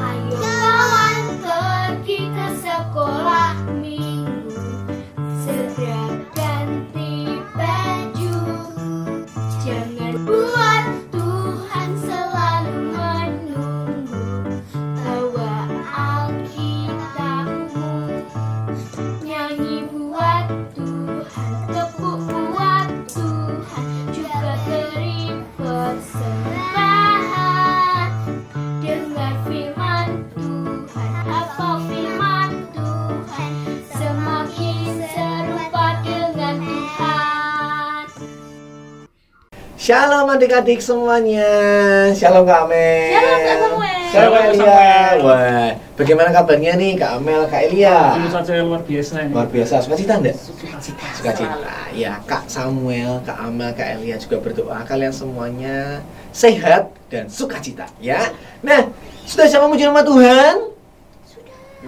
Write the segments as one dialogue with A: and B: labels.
A: Ayo kawan pergi ke sekolah minggu, segera ganti baju. Jangan buat Tuhan selalu menunggu. Bawa Alkitabmu, nyanyi buat Tuhan, tepuk buat Tuhan, juga beri persembahan. Dengar firman Tuhan, hafal firman Tuhan, semakin serupa dengan Tuhan.
B: Shalom adik-adik semuanya. Shalom Kak Amel.
A: Shalom Kak Samuel.
B: Shalom Kak
C: Shalom,
B: Elia.
C: Samuel.
B: Wah, bagaimana kabarnya nih Kak Amel, Kak Elia?
C: Tentu saja luar biasa ini.
B: Luar biasa, sukacita enggak?
C: Sukacita.
B: Sukacita. Ya, Kak Samuel, Kak Amel, Kak Elia juga berdoa kalian semuanya sehat dan sukacita ya. Nah, sudah siap memuji nama Tuhan?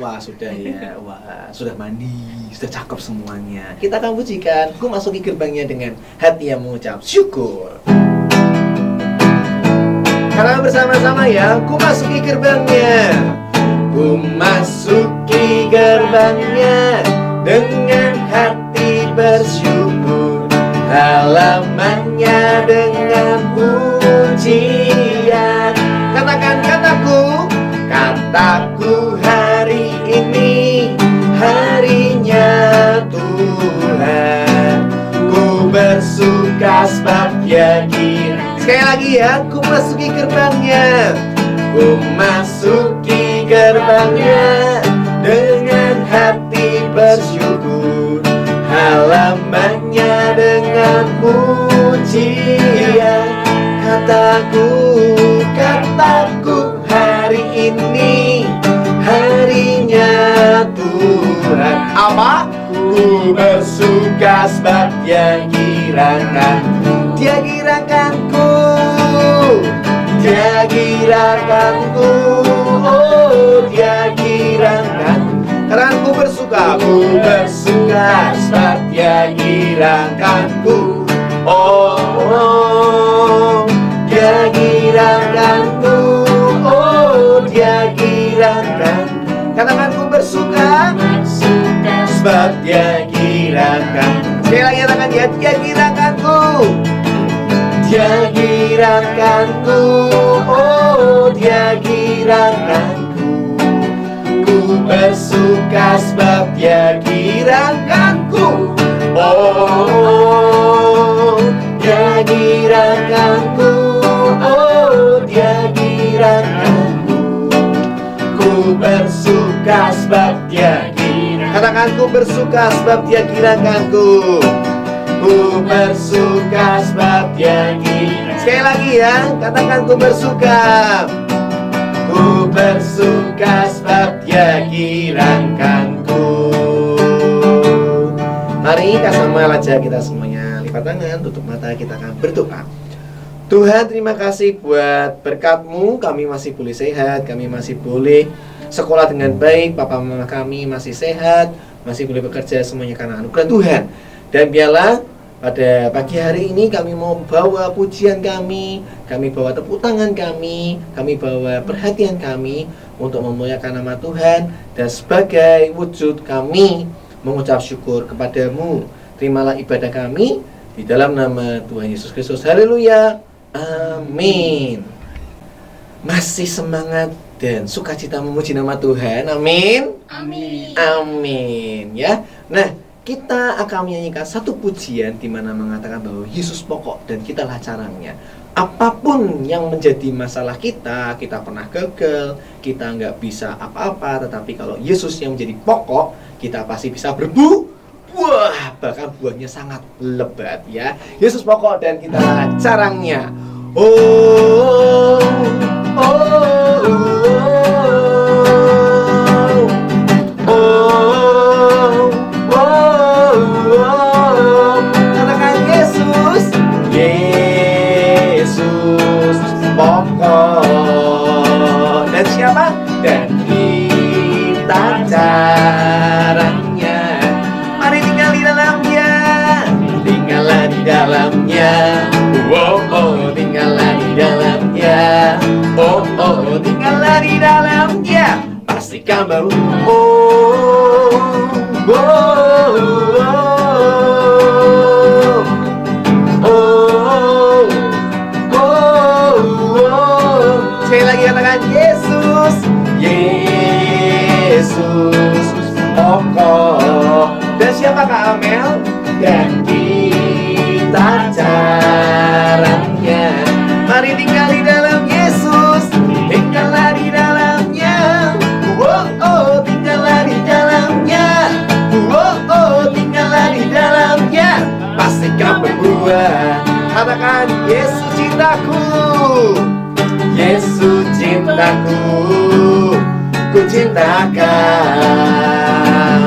B: Wah, sudah ya. Wah, sudah mandi, sudah cakep semuanya. Kita akan pujikan, ku masuki gerbangnya dengan hati yang mengucap syukur. Karena bersama-sama ya, ku masuki gerbangnya. Ku masuki gerbangnya dengan hati bersyukur, halamannya dengan pujian. Katakan kataku, kataku hari ini harinya Tuhan. Ku bersuka sebab Dia kira. Sekali lagi ya, ku masuki gerbangnya. Ku masuki gerbangnya dengan hati bersyukur, halamannya dengan pujian. Kataku, kataku hari ini harinya Tuhan. Apa? Ku bersuka sebab Dia girakanku. Dia girakanku, Dia girakanku, oh Dia girakanku. Karena ku bersuka sebab Dia girakanku. Oh, Dia girakanku, oh Dia girakanku. Katakan ku bersuka sebab Dia girakanku. Sekali lagi katakan Dia girakanku. Dia girakanku, oh Dia girakanku. Ku bersuka sebab Dia girakanku. Oh, Dia girakanku, oh Dia girakanku. Ku bersuka sebab Dia girakanku. Katakan ku bersuka sebab Dia girakanku. Ku bersuka sebab Dia girakanku. Sekali lagi ya, katakan ku bersuka. Ku bersuka sebab Dia girakanku. Mari Kak Samuel aja kita semuanya lipat tangan, tutup mata, kita akan berdoa. Tuhan, terima kasih buat berkat-Mu, kami masih boleh sehat, kami masih boleh sekolah dengan baik, papa mama kami masih sehat, masih boleh bekerja semuanya karena anugerah Tuhan. Dan biarlah pada pagi hari ini kami mau bawa pujian kami bawa tepuk tangan kami bawa perhatian kami untuk memuliakan nama Tuhan. Dan sebagai wujud kami mengucap syukur kepadamu, terimalah ibadah kami di dalam nama Tuhan Yesus Kristus. Haleluya, amin. Masih semangat dan sukacita memuji nama Tuhan, amin.
A: Amin.
B: Amin ya. Nah, kita akan menyanyikan satu pujian di mana mengatakan bahwa Yesus pokok dan kitalah caranya. Apapun yang menjadi masalah kita pernah gagal, kita nggak bisa apa-apa, tetapi kalau Yesus yang menjadi pokok, kita pasti bisa berbuah, bahkan buahnya sangat lebat ya. Yesus pokok dan kitalah caranya. Oh, oh, oh, oh, oh, oh. Katakan Yesus, Yesus pokok. Dan siapa? Dan kita caranya. oh, tinggallah di dalamnya, pastikan baru. Oh, oh, oh, oh, oh, oh. Sekali lagi katakan Yesus, Yesus, pokok. Dan siapa Kak Amel? Dan kita caranya. Mari tinggal di dalam Yesus, tinggallah di dalamnya. Oh, oh, tinggallah di dalamnya. Oh, oh, tinggallah di dalamnya. Pastikan berbuah. Katakan Yesus cintaku, Yesus cintaku, ku cinta Kau.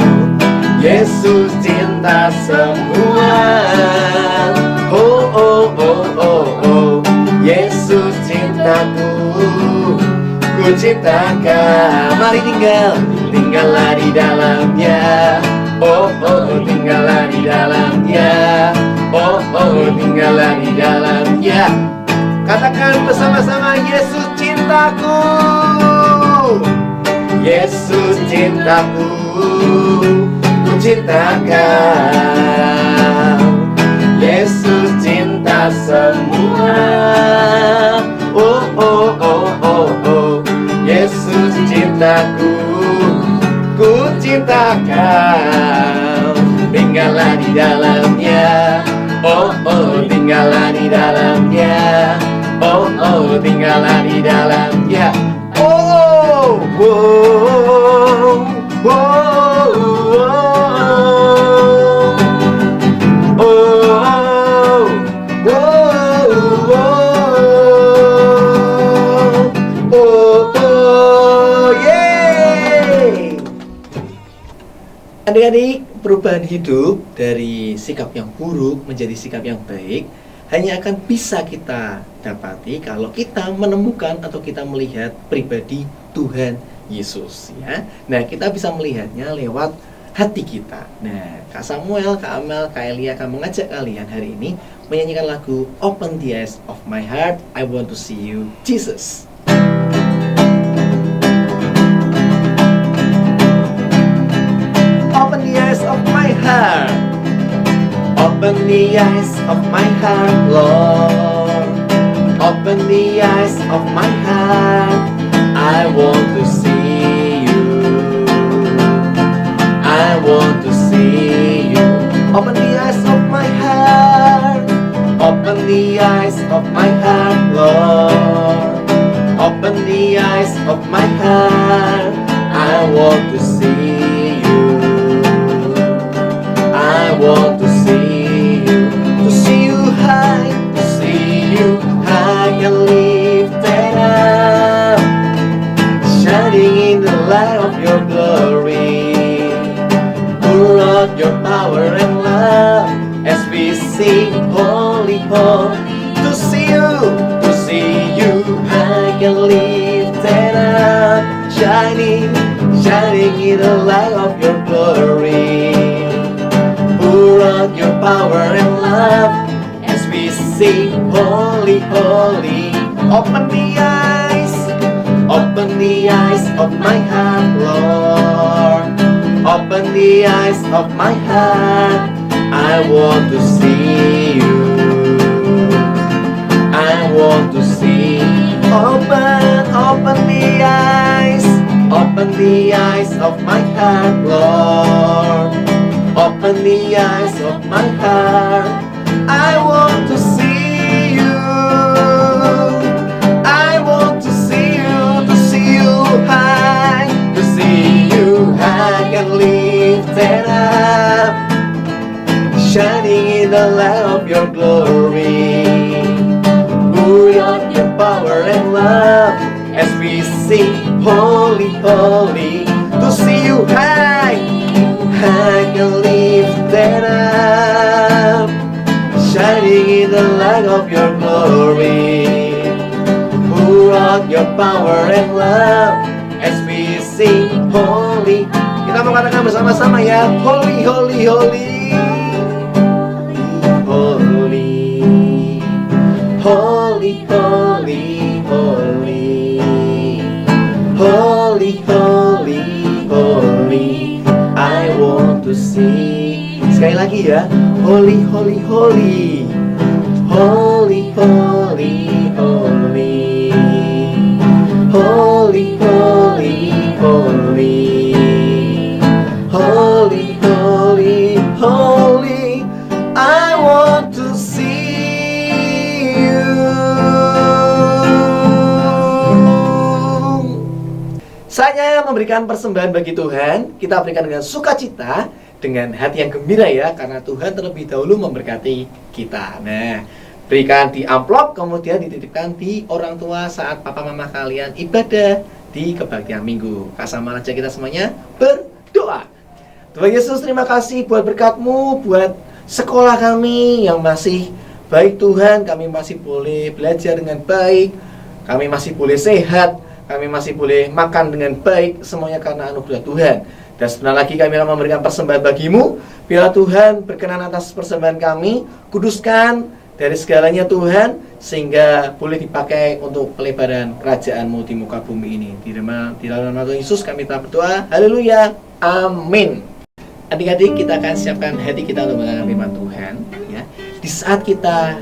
B: Yesus cinta semua. Oh, oh, oh, oh, oh. Yesus cintaku, ku cinta Kau. Mari tinggallah di dalamnya. Oh, oh, tinggallah di dalamnya. Oh, oh, tinggallah di dalamnya. Katakan bersama-sama, Yesus cintaku, Yesus cintaku, ku cinta Kau. Yesus cinta semua. Oh, oh, oh, oh, oh. Yesus cintaku, ku cinta Kau. Tinggallah di dalamnya. Oh, oh, tinggallah di dalamnya. Oh, oh, tinggallah di dalamnya. Oh, oh, oh, oh, oh, oh, yeay. Adik-adik, perubahan hidup dari sikap yang buruk menjadi sikap yang baik hanya akan bisa kita dapati kalau kita menemukan atau kita melihat pribadi Tuhan Yesus, ya. Nah, kita bisa melihatnya lewat hati kita. Nah, Kak Samuel, Kak Amel, Kak Elia akan mengajak kalian hari ini menyanyikan lagu Open the Eyes of My Heart, I Want to See You, Jesus. Open the eyes of my heart. Open the eyes of my heart, Lord. Open the eyes of my heart. I want to see you. I want to see you. Open the eyes of my heart. Open the eyes of my heart, Lord. Open the eyes of my heart. I want to see you. I want to see you high, to see you high and lifted up, shining in the light of your glory. Pour out your power and love as we sing, holy, holy. To see you high and lifted up, shining in the light of your glory. Pour out your power and love as we sing, holy, holy. Open the eyes of my heart, Lord. Open the eyes of my heart. I want to see you. I want to see. Open the eyes. Open the eyes of my heart, Lord. Open the eyes of my heart. I want to see you. I want to see you high, to see you high and lifted up, shining in the light of your glory. Pour out your power and love as we sing, holy, holy. To see you high, high and lifted up, shining in the light of your glory. Pour out your power and love as we sing, holy. Kita mau katakan bersama-sama ya, holy, holy, holy. Holy, holy, holy, holy. Sekali lagi ya. Holy, holy, holy. Holy, holy, holy. Holy, holy, holy. Holy, holy, holy. I want to see you. Saatnya memberikan persembahan bagi Tuhan. Kita berikan dengan sukacita, dengan hati yang gembira ya, karena Tuhan terlebih dahulu memberkati kita. Nah, berikan di amplop, kemudian dititipkan di orang tua saat papa mama kalian ibadah di kebaktian minggu. Kasama aja kita semuanya berdoa. Tuhan Yesus, terima kasih buat berkat-Mu, buat sekolah kami yang masih baik Tuhan. Kami masih boleh belajar dengan baik, kami masih boleh sehat, kami masih boleh makan dengan baik, semuanya karena anugerah Tuhan. Dan sebentar lagi kami akan memberikan persembahan bagi-Mu. Biarlah Tuhan berkenan atas persembahan kami, kuduskan dari segalanya Tuhan, sehingga boleh dipakai untuk pelebaran kerajaan-Mu di muka bumi ini. Di dalam nama Tuhan Yesus kami telah berdoa. Haleluya. Amin. Adik-adik, kita akan siapkan hati kita untuk mendengar firman Tuhan ya. Di saat kita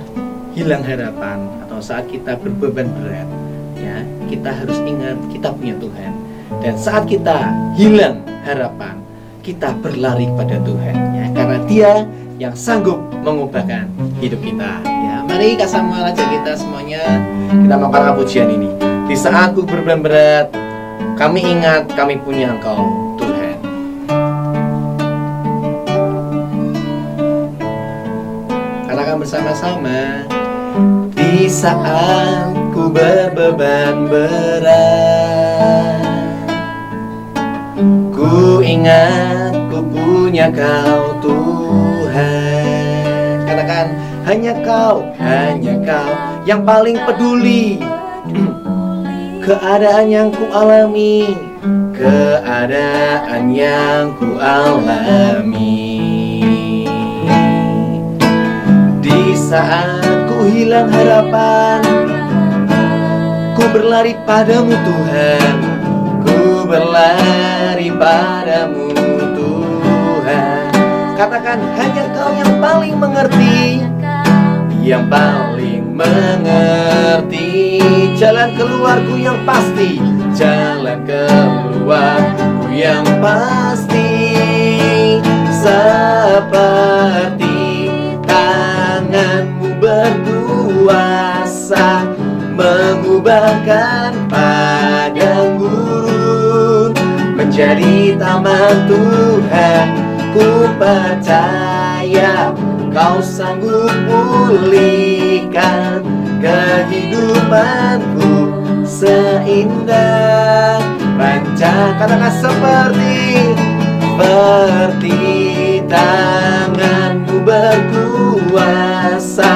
B: hilang harapan atau saat kita berbeban berat ya, kita harus ingat kita punya Tuhan. Dan saat kita hilang harapan, kita berlari pada Tuhan ya, karena Dia yang sanggup mengubahkan hidup kita ya. Mari Kasama aja kita semuanya, kita melakukan pujian ini. Di saat ku berbeban berat, kami ingat kami punya Engkau Tuhan. Katakan bersama-sama. Di saat ku berbeban berat, ku ingat ku punya Kau Tuhan. Katakan, hanya Kau yang paling peduli keadaan yang ku alami, keadaan yang ku alami. Di saat ku hilang harapan, ku berlari padamu Tuhan, ku berlari padamu Tuhan. Katakan, hanya Kau yang paling mengerti, yang paling mengerti jalan keluarku yang pasti, jalan keluarku yang pasti. Seperti tangan-Mu berkuasa mengubahkan padang gurun menjadi taman Tuhan. Ku percaya Kau sanggup pulihkan kehidupanku seindah rancangan. Katakan, seperti tangan-Mu berkuasa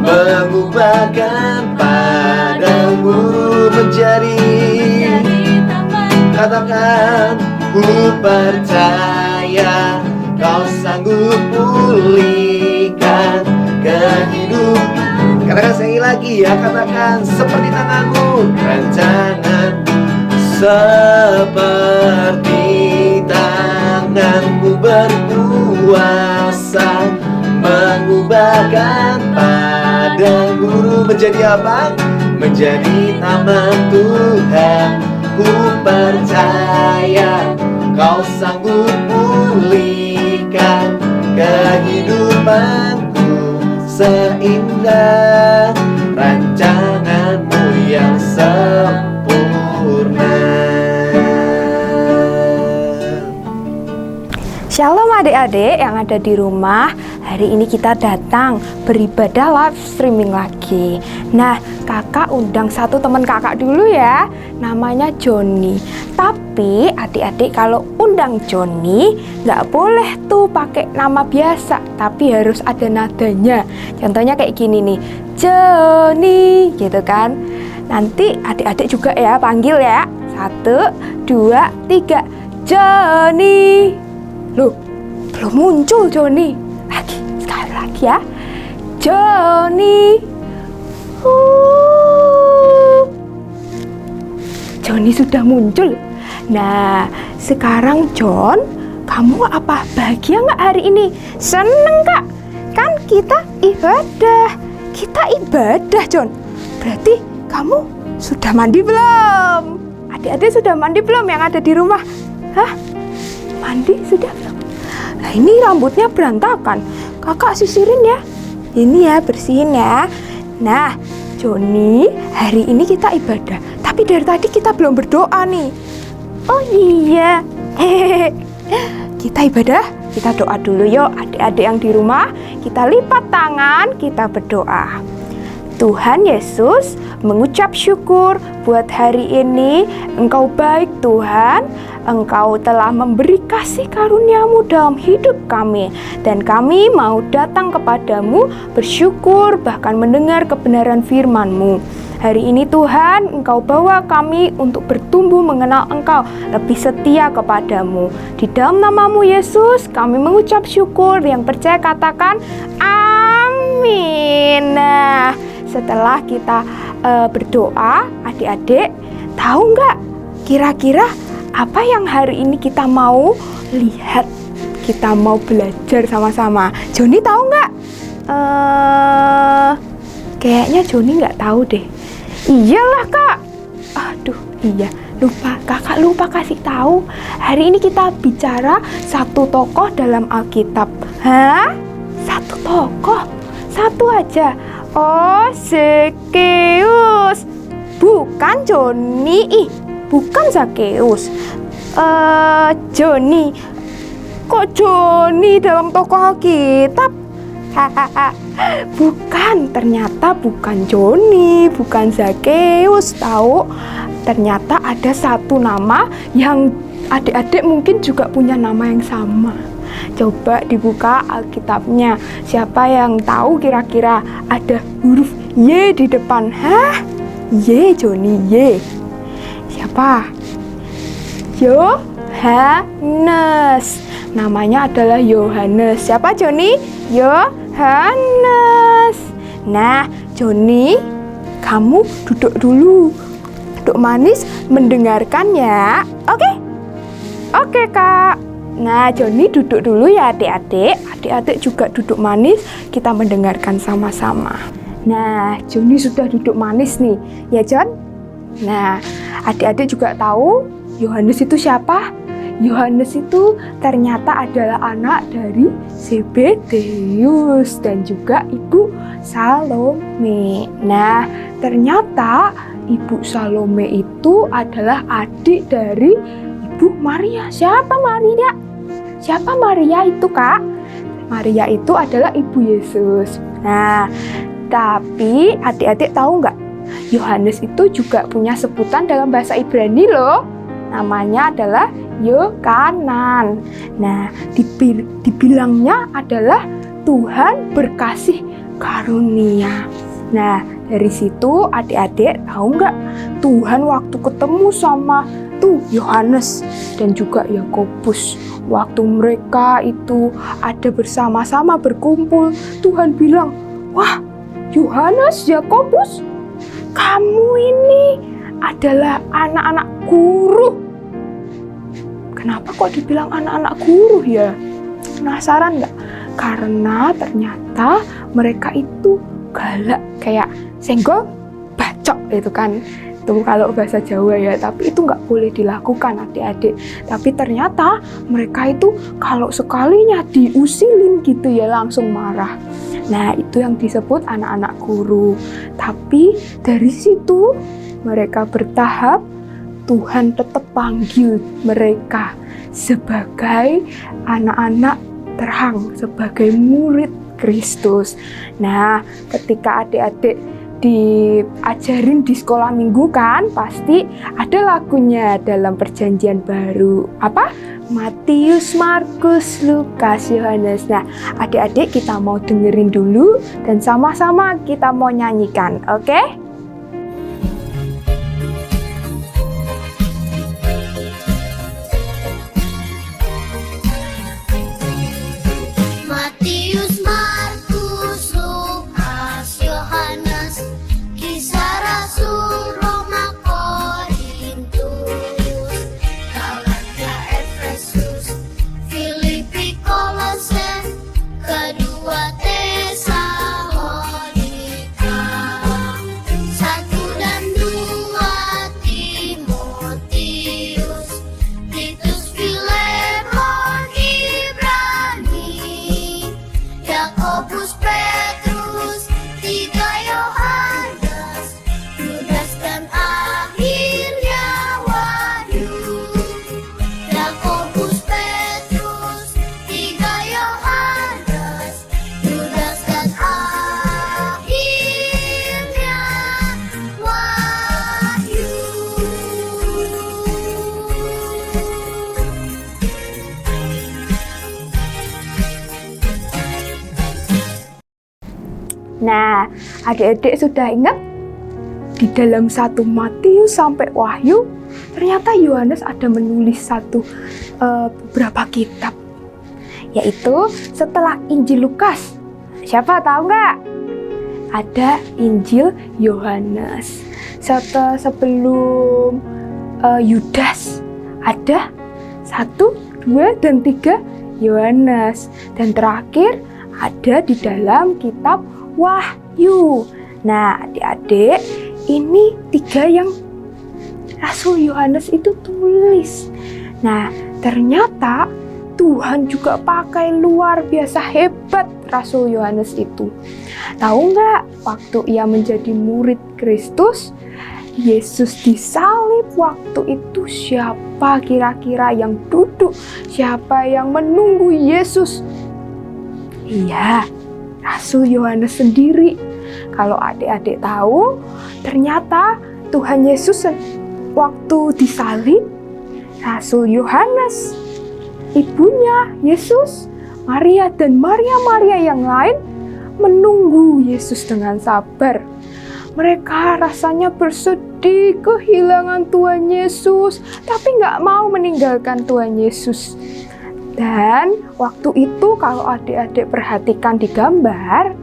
B: mengubahkan padang gurun menjadi. Katakan, ku percaya Kau sanggup pulihkan kehidupan. Katakan sekali lagi ya, katakan, seperti tangan-Mu, rancangan. Seperti tangan-Mu berkuasa mengubahkan padang gurun menjadi apa? Menjadi taman Tuhan. Ku percaya Kau sanggup pulihkan kehidupanku seindah rancangan-Mu yang sempurna.
C: Shalom adik-adik yang ada di rumah. Hari ini kita datang beribadah live streaming lagi. Nah, kakak undang satu teman kakak dulu ya, namanya Joni. Tapi adik-adik kalau undang Joni nggak boleh tuh pakai nama biasa, tapi harus ada nadanya. Contohnya kayak gini nih, Joni gitu kan. Nanti adik-adik juga ya panggil ya, 1, 2, 3, Joni. Loh, belum muncul Joni. Lagi, sekali lagi ya, Joni. Joni sudah muncul. Nah, sekarang John, kamu apa bahagia nggak hari ini? Seneng Kak? Kan kita ibadah. Kita ibadah, John. Berarti kamu sudah mandi belum? Adik-adik sudah mandi belum yang ada di rumah? Hah? Mandi sudah belum? Nah ini rambutnya berantakan. Kakak sisirin ya. Ini ya, bersihin ya. Nah, Joni, hari ini kita ibadah. Tapi dari tadi kita belum berdoa nih. Oh iya. Kita ibadah, kita doa dulu yuk. Adik-adik yang di rumah, kita lipat tangan, kita berdoa. Tuhan Yesus, mengucap syukur buat hari ini. Engkau baik Tuhan, Engkau telah memberi kasih karunia-Mu dalam hidup kami. Dan kami mau datang kepadamu, bersyukur bahkan mendengar kebenaran firman-Mu. Hari ini Tuhan, Engkau bawa kami untuk bertumbuh mengenal Engkau, lebih setia kepadamu. Di dalam nama-Mu Yesus, kami mengucap syukur. Yang percaya katakan amin. Nah, setelah kita berdoa, adik-adik tahu nggak kira-kira apa yang hari ini kita mau lihat, kita mau belajar sama-sama? Joni tahu nggak? Kayaknya Joni nggak tahu deh. Iyalah Kak. Aduh, iya. Kakak lupa kasih tahu. Hari ini kita bicara satu tokoh dalam Alkitab. Hah? Satu tokoh? Satu aja. Oh, Zakeus. Bukan Joni. Bukan Zakeus. Joni. Kok Joni dalam tokoh Alkitab? Bukan, ternyata bukan Joni, bukan Zakeus, tahu? Ternyata ada satu nama yang adik-adik mungkin juga punya nama yang sama. Coba dibuka Alkitabnya. Siapa yang tahu kira-kira ada huruf Y di depan? Hah? Y, Joni, Y. Siapa? Yohanes. Namanya adalah Yohanes. Siapa Joni? Yohanes. Nah, Joni, kamu duduk dulu. Duduk manis mendengarkan ya. Oke? Oke, Kak. Nah, Joni duduk dulu ya adik-adik. Adik-adik juga duduk manis, kita mendengarkan sama-sama. Nah, Joni sudah duduk manis nih. Ya, Jon? Nah, adik-adik juga tahu Yohanes itu siapa? Yohanes itu ternyata adalah anak dari Zebedeus dan juga Ibu Salome. Nah, ternyata Ibu Salome itu adalah adik dari Ibu Maria. Siapa Maria? Siapa Maria itu, Kak? Maria itu adalah Ibu Yesus. Nah, tapi adik-adik tahu nggak? Yohanes itu juga punya sebutan dalam bahasa Ibrani loh. Namanya adalah Yohanan. Nah, dibilangnya adalah Tuhan berkasih karunia. Nah, dari situ adik-adik tahu nggak? Tuhan waktu ketemu sama Yohanes dan juga Yakobus, waktu mereka itu ada bersama-sama berkumpul, Tuhan bilang, wah, Yohanes, Yakobus, kamu ini adalah anak-anak guru. Kenapa kok dibilang anak-anak guru ya? Penasaran nggak? Karena ternyata mereka itu galak, kayak senggol bacok itu kan. Itu kalau bahasa Jawa ya, tapi itu nggak boleh dilakukan adik-adik. Tapi ternyata mereka itu kalau sekalinya diusilin gitu ya langsung marah. Nah, itu yang disebut anak-anak guru. Tapi dari situ mereka bertahap, Tuhan tetap panggil mereka sebagai anak-anak terang, sebagai murid Kristus. Nah, ketika adik-adik diajarin di sekolah minggu kan, pasti ada lagunya dalam perjanjian baru. Apa? Matius, Markus, Lukas, Yohanes. Nah, adik-adik kita mau dengerin dulu dan sama-sama kita mau nyanyikan, oke?
A: Feel
C: Nah, adik-adik sudah ingat? Di dalam 1 Matius sampai Wahyu, ternyata Yohanes ada menulis beberapa kitab. Yaitu setelah Injil Lukas. Siapa tahu nggak? Ada Injil Yohanes. Sebelum Yudas ada 1, 2, dan 3 Yohanes. Dan terakhir ada di dalam kitab Wahyu. Nah, adik-adik, ini 3 yang Rasul Yohanes itu tulis. Nah, ternyata Tuhan juga pakai luar biasa hebat Rasul Yohanes itu. Tahu nggak, waktu ia menjadi murid Kristus, Yesus disalib waktu itu, siapa kira-kira yang duduk? Siapa yang menunggu Yesus? Iya, Rasul Yohanes sendiri. Kalau adik-adik tahu, ternyata Tuhan Yesus waktu disalib, Rasul Yohanes, ibunya Yesus, Maria, dan Maria yang lain menunggu Yesus dengan sabar. Mereka rasanya bersedih kehilangan Tuhan Yesus, tapi nggak mau meninggalkan Tuhan Yesus. Dan waktu itu kalau adik-adik perhatikan di gambar,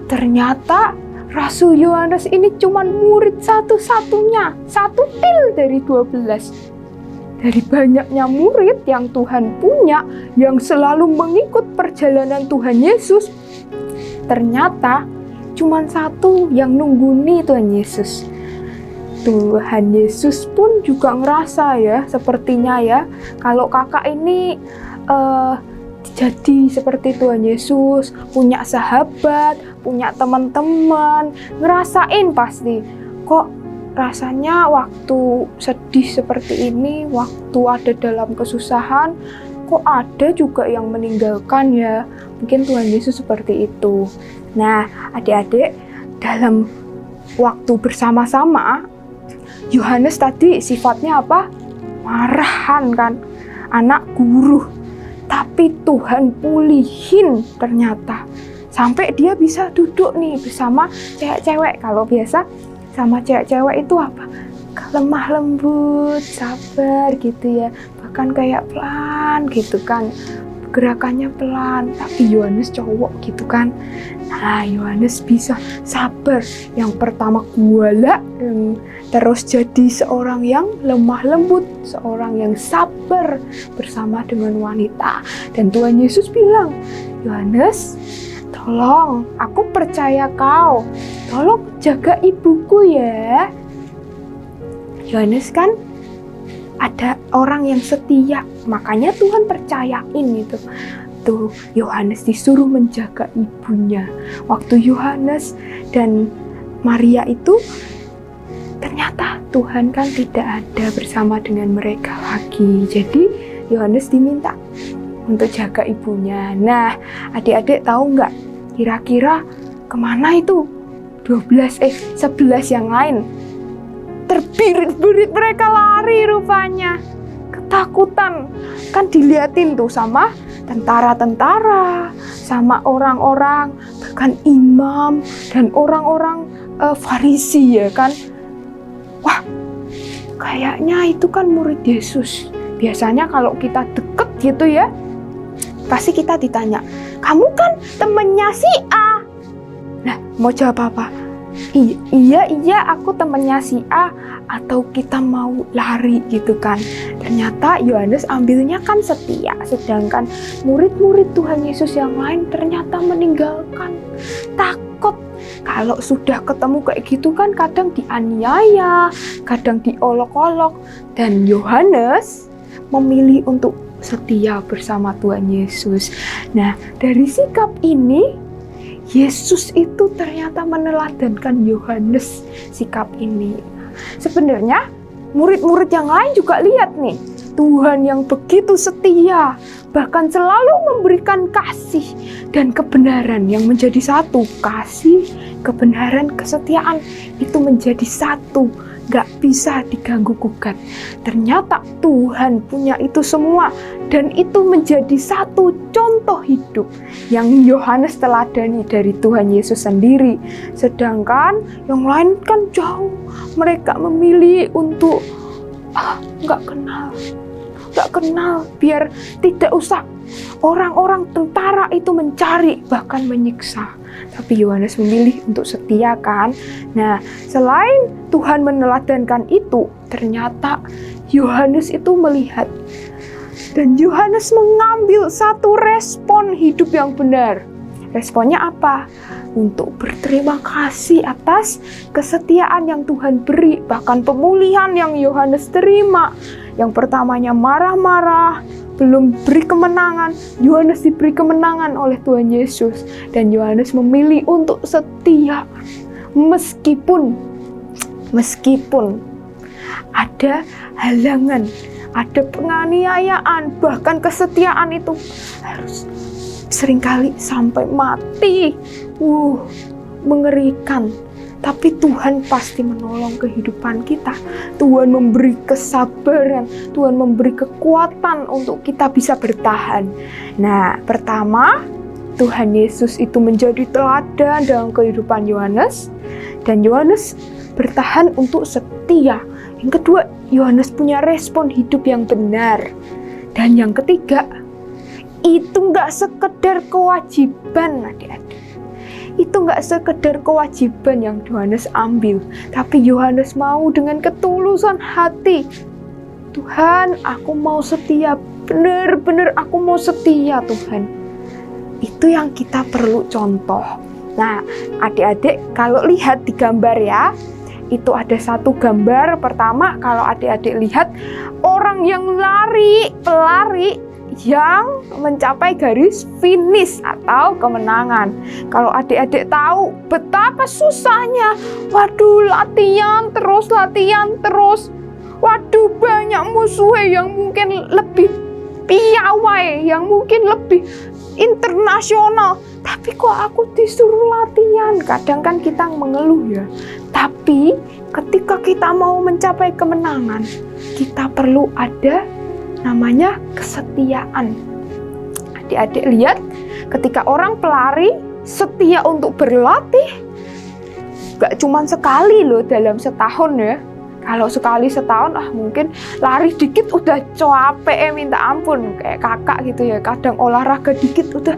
C: ternyata Rasul Yohanes ini cuma murid satu-satunya, 1 dari 12. Dari banyaknya murid yang Tuhan punya, yang selalu mengikut perjalanan Tuhan Yesus, ternyata cuma 1 yang nungguni Tuhan Yesus. Tuhan Yesus pun juga ngerasa ya, sepertinya ya, kalau kakak ini jadi seperti Tuhan Yesus, punya sahabat, punya teman-teman, ngerasain pasti, kok rasanya waktu sedih seperti ini, waktu ada dalam kesusahan, kok ada juga yang meninggalkan ya. Mungkin Tuhan Yesus seperti itu. Nah, adik-adik, dalam waktu bersama-sama, Yohanes tadi sifatnya apa? Marahan kan, anak guru. Tapi Tuhan pulihin ternyata. Sampai dia bisa duduk nih bersama cewek-cewek. Kalau biasa sama cewek-cewek itu apa? Lemah lembut, sabar gitu ya. Bahkan kayak pelan gitu kan. Gerakannya pelan, tapi Yohanes cowok gitu kan. Nah, Yohanes bisa sabar. Yang pertama kuala, terus jadi seorang yang lemah lembut, seorang yang sabar bersama dengan wanita. Dan Tuhan Yesus bilang, Yohanes, tolong, aku percaya kau. Tolong jaga ibuku ya. Yohanes kan ada orang yang setia, makanya Tuhan percayain itu. Tuh, Yohanes disuruh menjaga ibunya. Waktu Yohanes dan Maria itu, ternyata Tuhan kan tidak ada bersama dengan mereka lagi. Jadi Yohanes diminta untuk jaga ibunya. Nah, adik-adik tahu nggak kira-kira kemana itu 11 yang lain? Terbirit-birit mereka lari rupanya. Ketakutan. Kan diliatin tuh sama tentara-tentara, sama orang-orang, bahkan imam dan orang-orang Farisi ya kan. Wah, kayaknya itu kan murid Yesus. Biasanya kalau kita deket gitu ya, pasti kita ditanya, kamu kan temennya si A. Nah, mau jawab apa? Iya, aku temennya si A, atau kita mau lari gitu kan. Ternyata Yohanes ambilnya kan setia, sedangkan murid-murid Tuhan Yesus yang lain ternyata meninggalkan. Takut. Kalau sudah ketemu kayak gitu kan kadang dianiaya, kadang diolok-olok. Dan Yohanes memilih untuk setia bersama Tuhan Yesus. Nah, dari sikap ini, Yesus itu ternyata meneladankan Yohanes sikap ini. Sebenarnya murid-murid yang lain juga lihat nih, Tuhan yang begitu setia, bahkan selalu memberikan kasih dan kebenaran yang menjadi satu. Kasih, kebenaran, kesetiaan itu menjadi satu gak bisa diganggu gugat. Ternyata Tuhan punya itu semua, dan itu menjadi satu contoh hidup yang Yohanes teladani dari Tuhan Yesus sendiri. Sedangkan yang lain kan jauh, mereka memilih untuk gak kenal, biar tidak usah orang-orang tentara itu mencari, bahkan menyiksa. Tapi Yohanes memilih untuk setia kan. Nah, selain Tuhan meneladankan itu, ternyata Yohanes itu melihat, dan Yohanes mengambil satu respon hidup yang benar. Responnya apa? Untuk berterima kasih atas kesetiaan yang Tuhan beri, bahkan pemulihan yang Yohanes terima. Yang pertamanya marah-marah, belum beri kemenangan, Yohanes diberi kemenangan oleh Tuhan Yesus. Dan Yohanes memilih untuk setia, meskipun ada halangan, ada penganiayaan, bahkan kesetiaan itu harus seringkali sampai mati. Mengerikan. Tapi Tuhan pasti menolong kehidupan kita. Tuhan memberi kesabaran, Tuhan memberi kekuatan untuk kita bisa bertahan. Nah, pertama, Tuhan Yesus itu menjadi teladan dalam kehidupan Yohanes, dan Yohanes bertahan untuk setia. Yang kedua, Yohanes punya respon hidup yang benar. Dan yang ketiga, itu nggak sekedar kewajiban, adik-adik. Itu nggak sekedar kewajiban yang Yohanes ambil, tapi Yohanes mau dengan ketulusan hati. Tuhan, aku mau setia, benar-benar aku mau setia Tuhan. Itu yang kita perlu contoh. Nah, adik-adik kalau lihat di gambar ya, itu ada satu gambar. Pertama, kalau adik-adik lihat, orang yang pelari yang mencapai garis finish atau kemenangan. Kalau adik-adik tahu betapa susahnya, latihan terus. Banyak musuhnya yang mungkin lebih piawai, yang mungkin lebih internasional. Tapi kok aku disuruh latihan? Kadang kan kita mengeluh ya. Tapi ketika kita mau mencapai kemenangan, kita perlu ada namanya kesetiaan. Adik-adik lihat, ketika orang pelari setia untuk berlatih, gak cuma sekali loh dalam setahun ya. Kalau sekali setahun, mungkin lari dikit udah capek minta ampun. Kayak kakak gitu ya, kadang olahraga dikit udah,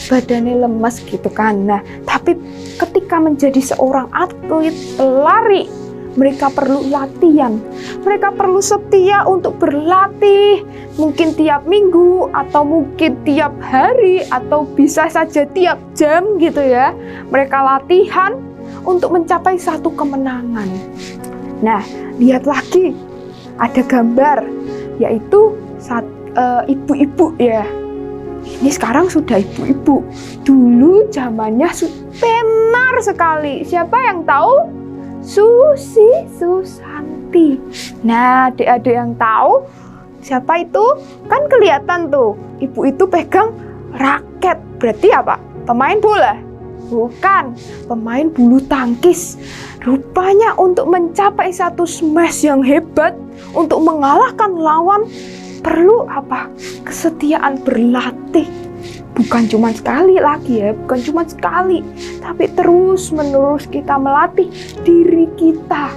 C: badannya lemas gitu kan. Nah, tapi ketika menjadi seorang atlet pelari, mereka perlu latihan, mereka perlu setia untuk berlatih, mungkin tiap minggu, atau mungkin tiap hari, atau bisa saja tiap jam gitu ya. Mereka latihan untuk mencapai satu kemenangan. Nah, lihat lagi, ada gambar, yaitu ibu-ibu ya. Ini sekarang sudah ibu-ibu, dulu zamannya tenar sekali. Siapa yang tahu? Susanti. Nah, adik-adik yang tahu siapa itu? Kan kelihatan tuh, ibu itu pegang raket. Berarti apa? Pemain bola? Bukan, pemain bulu tangkis. Rupanya untuk mencapai satu smash yang hebat, untuk mengalahkan lawan, perlu apa? Kesetiaan berlatih. Bukan cuma sekali lagi ya, bukan cuma sekali, tapi terus-menerus kita melatih diri kita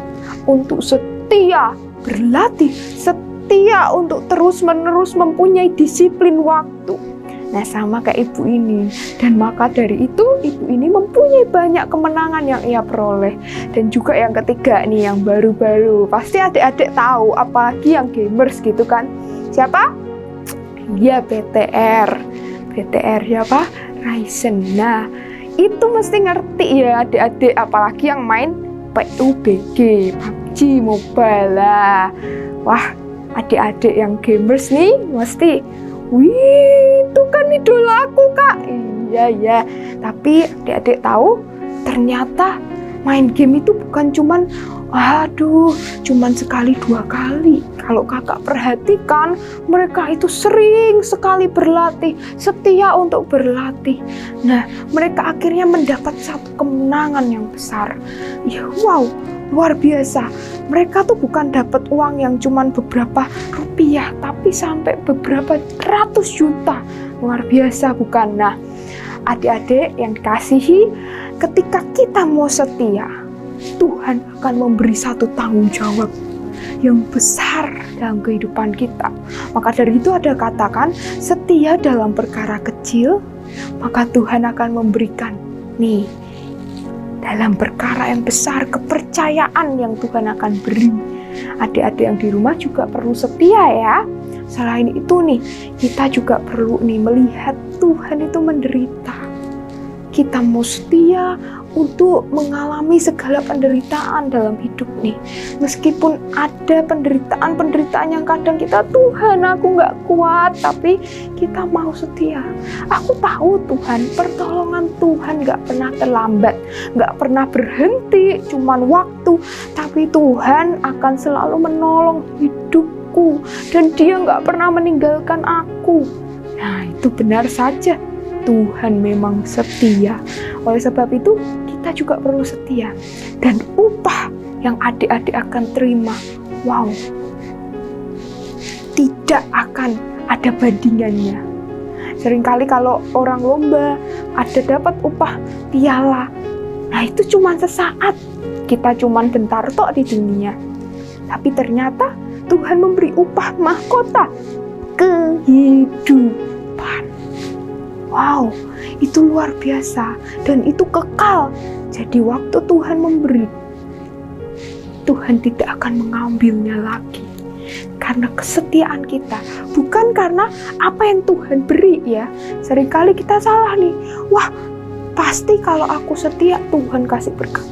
C: untuk setia berlatih, setia untuk terus-menerus mempunyai disiplin waktu. Nah, sama kayak ibu ini. Dan maka dari itu, ibu ini mempunyai banyak kemenangan yang ia peroleh. Dan juga yang ketiga nih, yang baru-baru. Pasti adik-adik tahu, apalagi yang gamers gitu kan. Siapa? Ya, BTR siapa? Ryzen. Nah, itu mesti ngerti ya adik-adik, apalagi yang main PUBG, PUBG Mobile lah. Wah, adik-adik yang gamers nih mesti, itu kan idola aku kak. Iya, tapi adik-adik tahu ternyata main game itu bukan cuman sekali dua kali. Kalau kakak perhatikan, mereka itu sering sekali berlatih, setia untuk berlatih. Nah, mereka akhirnya mendapat satu kemenangan yang besar. luar biasa. Mereka tuh bukan dapat uang yang cuman beberapa rupiah, tapi sampai beberapa ratus juta. Luar biasa bukan? Nah, adik-adik yang dikasihi, ketika kita mau setia, Tuhan akan memberi satu tanggung jawab yang besar dalam kehidupan kita. Maka dari itu ada katakan, setia dalam perkara kecil, maka Tuhan akan memberikan nih dalam perkara yang besar, kepercayaan yang Tuhan akan beri. Adik-adik yang di rumah juga perlu setia ya. Selain itu nih, kita juga perlu nih melihat Tuhan itu menderita. Kita mau setia untuk mengalami segala penderitaan dalam hidup nih. Meskipun ada penderitaan yang kadang kita, Tuhan aku gak kuat, tapi kita mau setia. Aku tahu Tuhan, pertolongan Tuhan gak pernah terlambat, gak pernah berhenti, cuman waktu. Tapi Tuhan akan selalu menolong hidupku, dan Dia gak pernah meninggalkan aku. Nah, itu benar saja, Tuhan memang setia. Oleh sebab itu, kita juga perlu setia. Dan upah yang adik-adik akan terima, wow, tidak akan ada bandingannya. Seringkali kalau orang lomba, ada dapat upah piala. Nah, itu cuma sesaat. Kita cuma bentar tok di dunia. Tapi ternyata Tuhan memberi upah mahkota, kehidupan. Wow, itu luar biasa dan itu kekal. Jadi waktu Tuhan memberi, Tuhan tidak akan mengambilnya lagi. Karena kesetiaan kita, bukan karena apa yang Tuhan beri ya. Seringkali kita salah nih. Wah, pasti kalau aku setia Tuhan kasih berkat.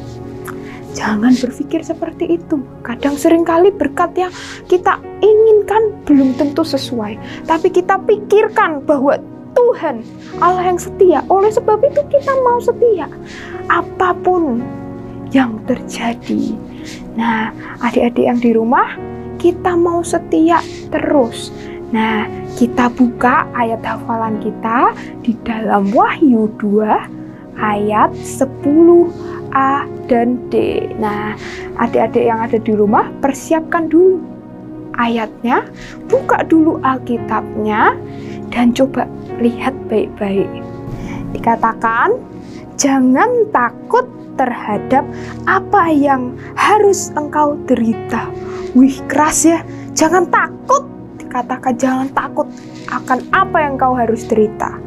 C: Jangan berpikir seperti itu. Kadang seringkali berkat yang kita inginkan belum tentu sesuai. Tapi kita pikirkan bahwa Tuhan Allah yang setia. Oleh sebab itu kita mau setia apapun yang terjadi. Nah, adik-adik yang di rumah, kita mau setia terus. Nah, kita buka ayat hafalan kita di dalam Wahyu 2 ayat 10a dan d. Nah, adik-adik yang ada di rumah, persiapkan dulu ayatnya, buka dulu Alkitabnya, dan coba lihat baik-baik. Dikatakan, jangan takut terhadap apa yang harus engkau derita. Wih, keras ya. Jangan takut. Dikatakan jangan takut akan apa yang engkau harus derita.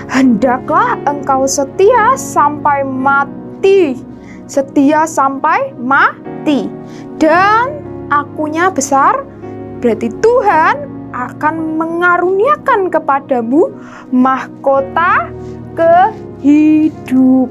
C: Hendaklah engkau setia sampai mati. Setia sampai mati. Dan akunya besar, berarti Tuhan akan mengaruniakan kepadamu mahkota kehidupan.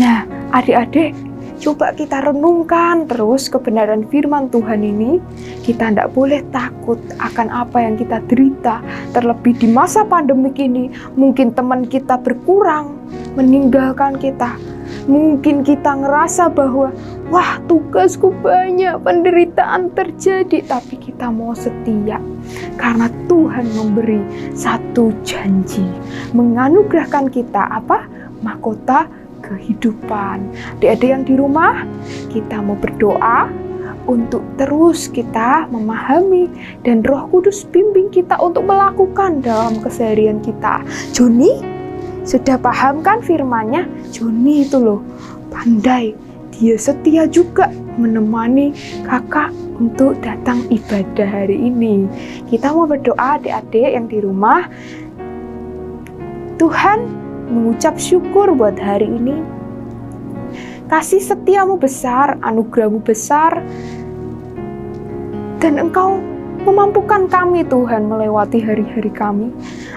C: Nah, adik-adik, coba kita renungkan terus kebenaran firman Tuhan ini. Kita tidak boleh takut akan apa yang kita derita. Terlebih di masa pandemik ini, mungkin teman kita berkurang, meninggalkan kita. Mungkin kita ngerasa bahwa, wah, tugasku banyak, penderitaan terjadi, tapi kita mau setia. Karena Tuhan memberi satu janji, menganugerahkan kita apa? Mahkota kehidupan. Adik-adik yang di rumah, kita mau berdoa untuk terus kita memahami dan Roh Kudus bimbing kita untuk melakukan dalam keseharian kita. Joni, sudah paham kan firman-Nya? Joni itu loh, pandai. Dia setia juga menemani kakak untuk datang ibadah hari ini. Kita mau berdoa adik-adik yang di rumah. Tuhan, mengucap syukur buat hari ini. Kasih setiamu besar, anugerahmu besar. Dan Engkau memampukan kami Tuhan melewati hari-hari kami.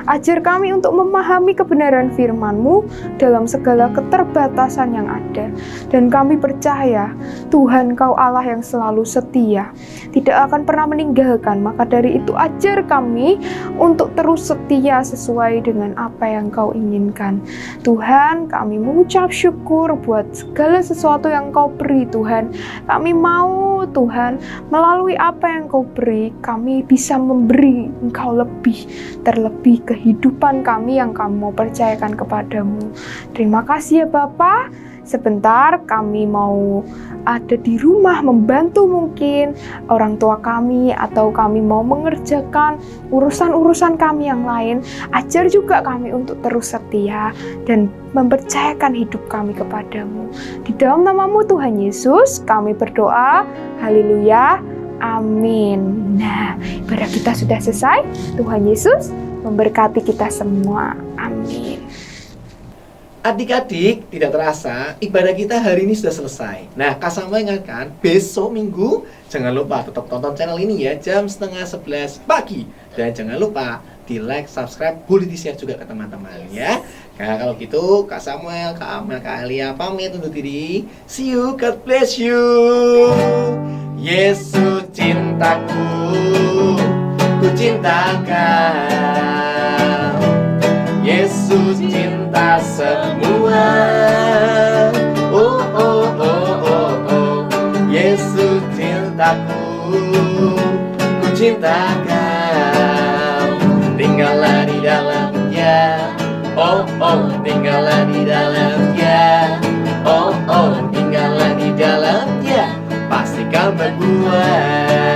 C: Ajar kami untuk memahami kebenaran firman-Mu dalam segala keterbatasan yang ada. Dan kami percaya Tuhan Kau Allah yang selalu setia, tidak akan pernah meninggalkan. Maka dari itu ajar kami untuk terus setia sesuai dengan apa yang Kau inginkan. Tuhan, kami mengucap syukur buat segala sesuatu yang Kau beri Tuhan. Kami mau Tuhan melalui apa yang Kau beri, kami bisa memberi Engkau lebih, terlebih kehidupan kami yang kami mau percayakan kepadamu. Terima kasih ya Bapa. sebentar kami mau ada di rumah membantu mungkin orang tua kami, atau kami mau mengerjakan urusan-urusan kami yang lain. Ajar juga kami untuk terus setia dan mempercayakan hidup kami kepadamu. Di dalam namamu Tuhan Yesus kami berdoa. Haleluya. Amin. Nah, ibadah kita sudah selesai. Tuhan Yesus memberkati kita semua. Amin.
B: Adik-adik, tidak terasa ibadah kita hari ini sudah selesai. Nah, Kak Samuel ingatkan, besok Minggu jangan lupa tetap tonton channel ini ya, jam 10:30 pagi. Dan jangan lupa di like, subscribe, boleh di-share juga ke teman-teman ya. Nah, kalau gitu Kak Samuel, Kak Amal, Kak Alia pamit undur diri. See you, God bless you. Yesus cintaku, ku cintakan. Yesus cinta semua. Oh, oh, oh, oh, oh. Yesus cintaku, ku cintakan. Tinggallah di dalamnya. Oh, oh, tinggallah di dalamnya. Oh, oh, tinggallah di dalamnya. Pasti kau berbuah.